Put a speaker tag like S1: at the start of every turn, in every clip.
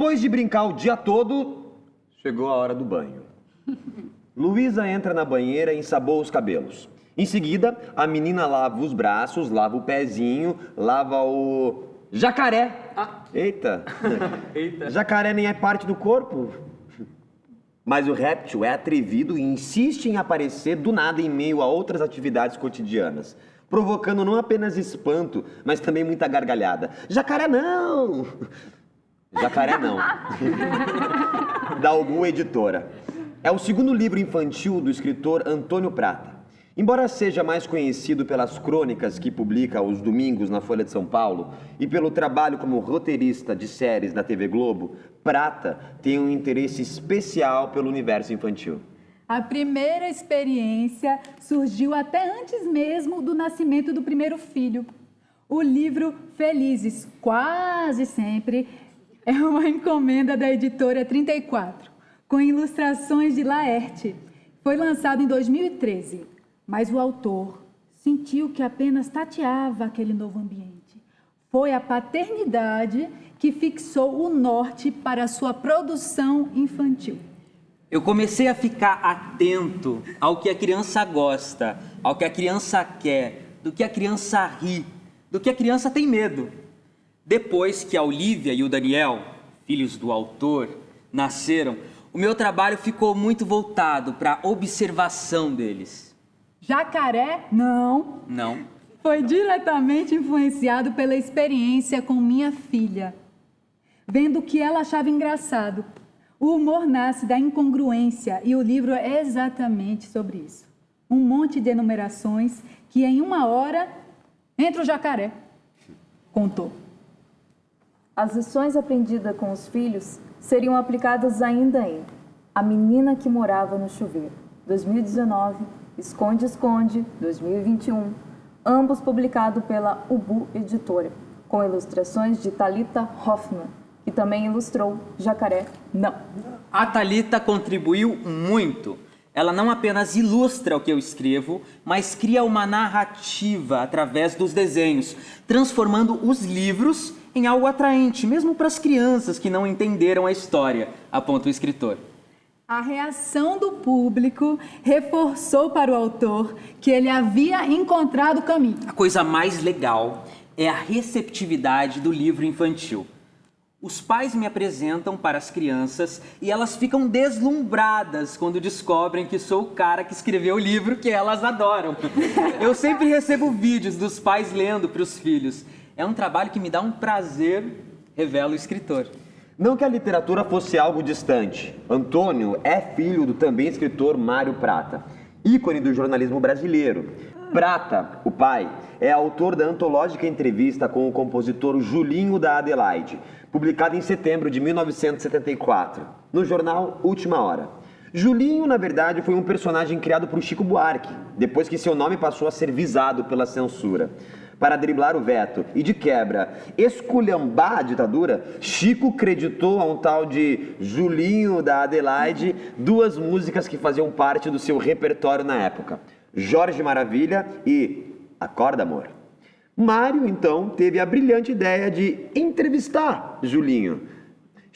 S1: Depois de brincar o dia todo, chegou a hora do banho. Luísa entra na banheira e ensaboa os cabelos. Em seguida, a menina lava os braços, lava o pezinho, lava o... jacaré! Eita! Jacaré nem é parte do corpo. Mas o réptil é atrevido e insiste em aparecer do nada em meio a outras atividades cotidianas, provocando não apenas espanto, mas também muita gargalhada. Jacaré não! Jacaré não. Da Ubu Editora. É o segundo livro infantil do escritor Antônio Prata. Embora seja mais conhecido pelas crônicas que publica aos domingos na Folha de São Paulo e pelo trabalho como roteirista de séries da TV Globo, Prata tem um interesse especial pelo universo infantil.
S2: A primeira experiência surgiu até antes mesmo do nascimento do primeiro filho. O livro Felizes, quase sempre, é uma encomenda da editora 34, com ilustrações de Laerte. Foi lançado em 2013. Mas o autor sentiu que apenas tateava aquele novo ambiente. Foi a paternidade que fixou o norte para a sua produção infantil.
S3: Eu comecei a ficar atento ao que a criança gosta, ao que a criança quer, do que a criança ri, do que a criança tem medo. Depois que a Olivia e o Daniel, filhos do autor, nasceram, o meu trabalho ficou muito voltado para a observação deles.
S2: Jacaré, não.
S3: Não.
S2: Foi diretamente influenciado pela experiência com minha filha. Vendo o que ela achava engraçado. O humor nasce da incongruência e o livro é exatamente sobre isso. Um monte de enumerações que em uma hora entra o jacaré. Contou.
S4: As lições aprendidas com os filhos seriam aplicadas ainda em A Menina que Morava no Chuveiro, 2019, Esconde, Esconde, 2021, ambos publicados pela Ubu Editora, com ilustrações de Thalita Hoffmann, que também ilustrou Jacaré Não.
S3: A Thalita contribuiu muito. Ela não apenas ilustra o que eu escrevo, mas cria uma narrativa através dos desenhos, transformando os livros em algo atraente, mesmo para as crianças que não entenderam a história, aponta o escritor.
S2: A reação do público reforçou para o autor que ele havia encontrado o caminho.
S3: A coisa mais legal é a receptividade do livro infantil. Os pais me apresentam para as crianças e elas ficam deslumbradas quando descobrem que sou o cara que escreveu o livro que elas adoram. Eu sempre recebo vídeos dos pais lendo para os filhos. É um trabalho que me dá um prazer, revela o escritor.
S1: Não que a literatura fosse algo distante. Antônio é filho do também escritor Mário Prata, ícone do jornalismo brasileiro. Prata, o pai, é autor da antológica entrevista com o compositor Julinho da Adelaide, publicada em setembro de 1974, no jornal Última Hora. Julinho, na verdade, foi um personagem criado por Chico Buarque, depois que seu nome passou a ser visado pela censura. Para driblar o veto e, de quebra, esculhambar a ditadura, Chico creditou a um tal de Julinho da Adelaide 2 músicas que faziam parte do seu repertório na época: Jorge Maravilha e Acorda, Amor. Mário, então, teve a brilhante ideia de entrevistar Julinho.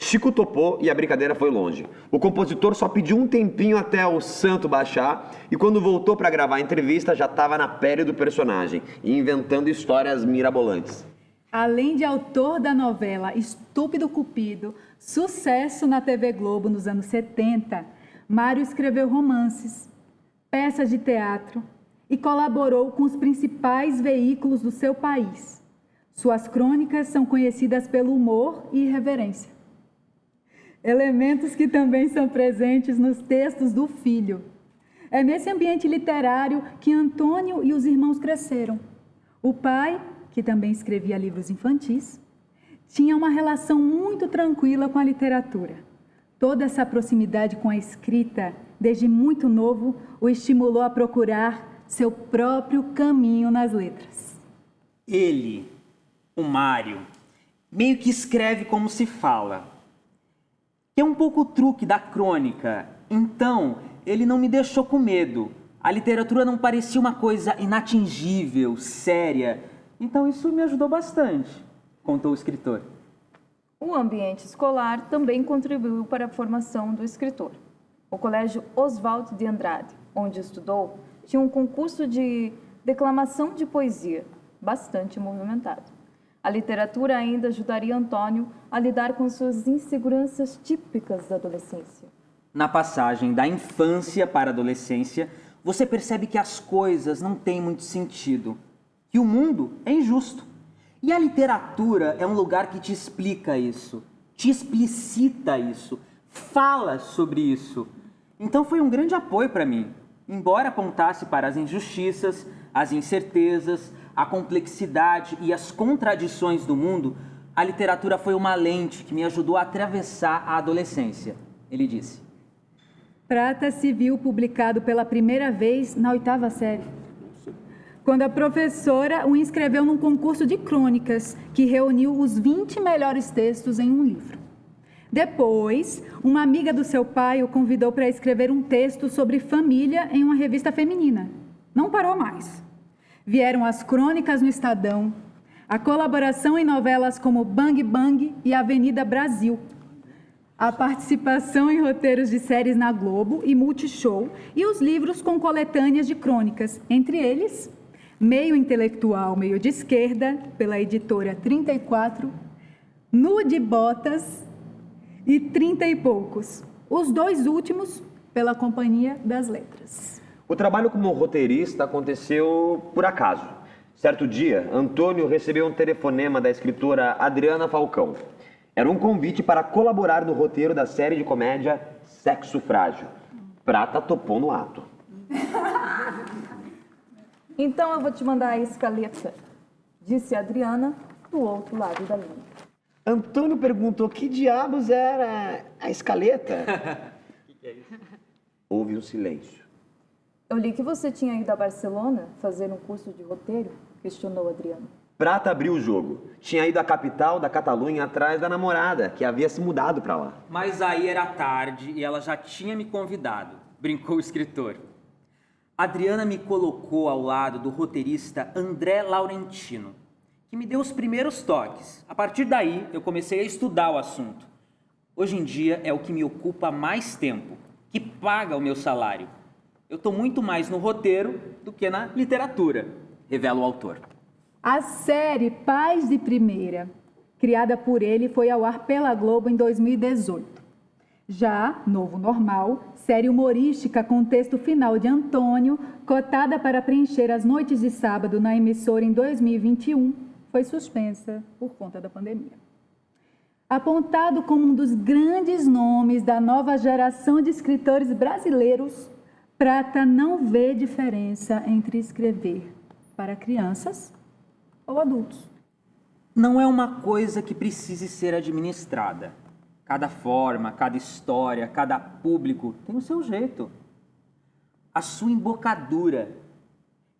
S1: Chico topou e a brincadeira foi longe. O compositor só pediu um tempinho até o santo baixar e quando voltou para gravar a entrevista já estava na pele do personagem e inventando histórias mirabolantes.
S2: Além de autor da novela Estúpido Cupido, sucesso na TV Globo nos anos 70, Mário escreveu romances, peças de teatro e colaborou com os principais veículos do seu país. Suas crônicas são conhecidas pelo humor e irreverência. Elementos que também são presentes nos textos do filho. É nesse ambiente literário que Antônio e os irmãos cresceram. O pai, que também escrevia livros infantis, tinha uma relação muito tranquila com a literatura. Toda essa proximidade com a escrita, desde muito novo, o estimulou a procurar seu próprio caminho nas letras.
S3: Ele, o Mário, meio que escreve como se fala. É um pouco o truque da crônica. Então, ele não me deixou com medo. A literatura não parecia uma coisa inatingível, séria. Então, isso me ajudou bastante, contou o escritor.
S4: O ambiente escolar também contribuiu para a formação do escritor. O Colégio Oswaldo de Andrade, onde estudou, tinha um concurso de declamação de poesia, bastante movimentado. A literatura ainda ajudaria Antônio a lidar com suas inseguranças típicas da adolescência.
S3: Na passagem da infância para a adolescência, você percebe que as coisas não têm muito sentido, que o mundo é injusto. E a literatura é um lugar que te explica isso, te explicita isso, fala sobre isso. Então foi um grande apoio para mim. Embora apontasse para as injustiças, as incertezas, a complexidade e as contradições do mundo, a literatura foi uma lente que me ajudou a atravessar a adolescência. Ele disse:
S2: Prata se viu publicado pela primeira vez na 8ª série, quando a professora o inscreveu num concurso de crônicas que reuniu os 20 melhores textos em um livro. Depois, uma amiga do seu pai o convidou para escrever um texto sobre família em uma revista feminina. Não parou mais. Vieram as crônicas no Estadão, a colaboração em novelas como Bang Bang e Avenida Brasil, a participação em roteiros de séries na Globo e Multishow e os livros com coletâneas de crônicas, entre eles Meio Intelectual, Meio de Esquerda, pela editora 34, Nu de Botas e 30 e Poucos, os dois últimos pela Companhia das Letras.
S1: O trabalho como roteirista aconteceu por acaso. Certo dia, Antônio recebeu um telefonema da escritora Adriana Falcão. Era um convite para colaborar no roteiro da série de comédia Sexo Frágil. Prata topou no ato.
S4: Então eu vou te mandar a escaleta, disse a Adriana do outro lado da linha.
S1: Antônio perguntou que diabos era a escaleta. Que é isso? Houve um silêncio.
S4: Eu li que você tinha ido a Barcelona fazer um curso de roteiro, questionou a Adriana.
S1: Prata abriu o jogo. Tinha ido à capital da Catalunha atrás da namorada, que havia se mudado para lá.
S3: Mas aí era tarde e ela já tinha me convidado, brincou o escritor. Adriana me colocou ao lado do roteirista André Laurentino, que me deu os primeiros toques. A partir daí, eu comecei a estudar o assunto. Hoje em dia é o que me ocupa mais tempo, que paga o meu salário. Eu estou muito mais no roteiro do que na literatura, revela o autor.
S2: A série Pais de Primeira, criada por ele, foi ao ar pela Globo em 2018. Já Novo Normal, série humorística com texto final de Antônio, cotada para preencher as noites de sábado na emissora em 2021, foi suspensa por conta da pandemia. Apontado como um dos grandes nomes da nova geração de escritores brasileiros, Prata não vê diferença entre escrever para crianças ou adultos.
S3: Não é uma coisa que precise ser administrada. Cada forma, cada história, cada público tem o seu jeito. A sua embocadura.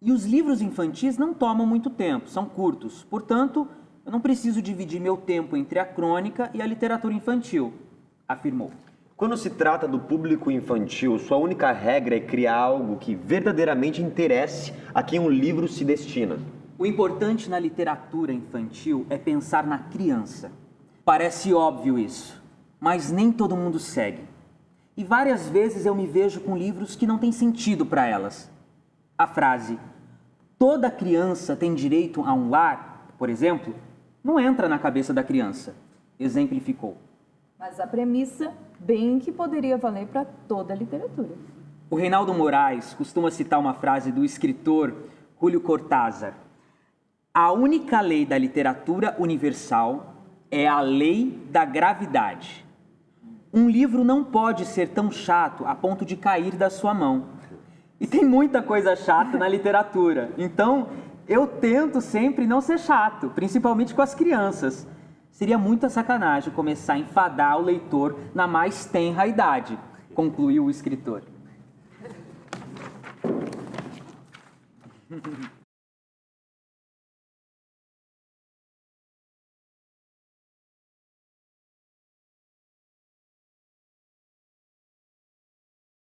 S3: E os livros infantis não tomam muito tempo, são curtos. Portanto, eu não preciso dividir meu tempo entre a crônica e a literatura infantil, afirmou.
S1: Quando se trata do público infantil, sua única regra é criar algo que verdadeiramente interesse a quem um livro se destina.
S3: O importante na literatura infantil é pensar na criança. Parece óbvio isso, mas nem todo mundo segue. E várias vezes eu me vejo com livros que não têm sentido para elas. A frase, toda criança tem direito a um lar, por exemplo, não entra na cabeça da criança, exemplificou.
S4: Mas a premissa, bem que poderia valer para toda a literatura.
S3: O Reinaldo Moraes costuma citar uma frase do escritor Júlio Cortázar. A única lei da literatura universal é a lei da gravidade. Um livro não pode ser tão chato a ponto de cair da sua mão. E tem muita coisa chata na literatura. Então, eu tento sempre não ser chato, principalmente com as crianças. Seria muita sacanagem começar a enfadar o leitor na mais tenra idade, concluiu o escritor.